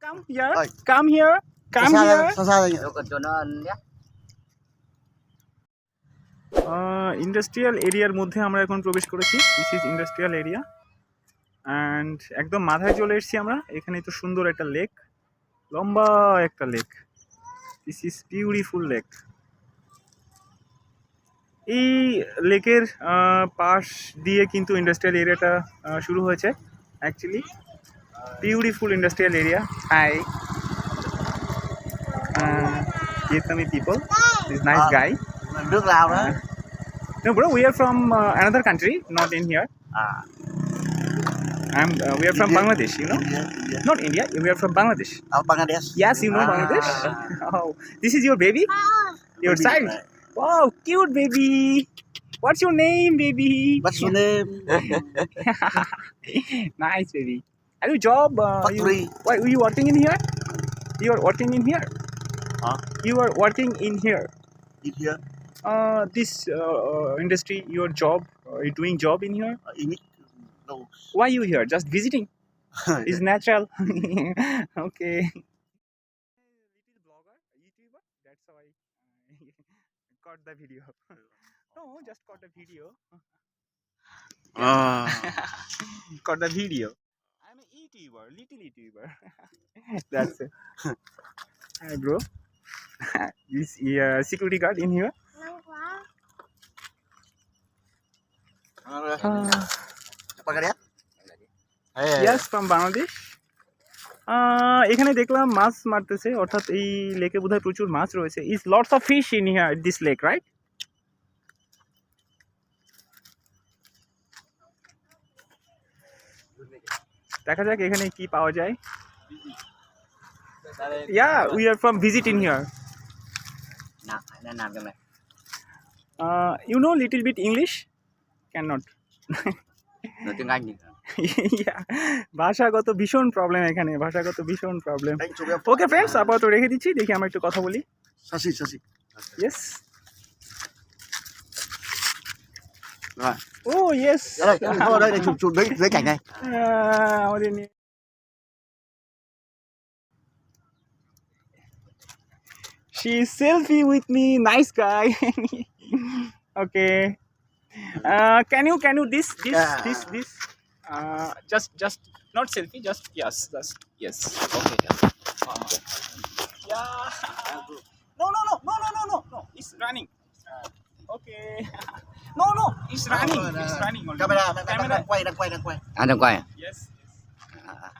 Come here. Ơi. Come here. Come here. Xa cho nó nhé. Industrial এরিয়ার মধ্যে আমরা এখন প্রবেশ করেছি। This is industrial area and একদম মাথায় চলে এসেছি আমরা। এখানে তো সুন্দর একটা লেক, লম্বা একটা lake. This is beautiful lake. এই লেকের পাশ দিয়ে কিন্তু ইন্ডাস্ট্রিয়াল এরিয়াটা শুরু হয়েছে। Actually beautiful industrial area. Hi Vietnamese people. This nice guy. nước Lào đó. No, bro, we are from another country, not in here. We are from India. Bangladesh, you know? India. Not India, we are from Bangladesh. Bangladesh. Yes, you know Bangladesh. Oh, this is your baby? Your Baby, child? right. Wow, cute baby. What's your name, baby? What's your name? Nice, baby. Have you job? Factory. Why are you working in here? You are working in here? Huh? You are working in here? In here. This industry, your job, you doing job in here? In it. No. Why you here? Just visiting? It's natural. Okay. Little blogger, YouTuber. That's how I got the video. No, just got the video. Got the video. I'm a YouTuber, little YouTuber. That's it. Hi, bro. This security guard in here. Bangladesh. Yes, from Bangladesh. এখানে দেখলাম মাছ মারতেছে, অর্থাৎ এই লেকে বোধহয় প্রচুর মাছ রয়েছে। Is lots of fish in here this lake, right? দেখা যাক এখানে কি পাওয়া যায়। Yeah, we are from visit in here. Nào, nó làm cho mày. You know little bit English? Cannot. Nói tiếng Anh đi. Yeah, ভাষাগত ভীষণ problem এখানে, ভাষাগত ভীষণ problem. Anh chụp em. Okay friends, আপাতত রেখে দিচ্ছি, দেখি আমরা একটু কথা বলি। Sashi, Sashi. Yes, Rồi. ও yes, Đây, em vô đây để chụp với cảnh này. আমাদের নিয়ে she is selfie with me, nice guy. Okay. Can you this Yeah. this just not selfie, just yes. Okay. Yeah. No, it's running. Okay. No, it's running. It's running. Already. Camera, Camera. đang quay. À, đừng quay à? Yes. À, à.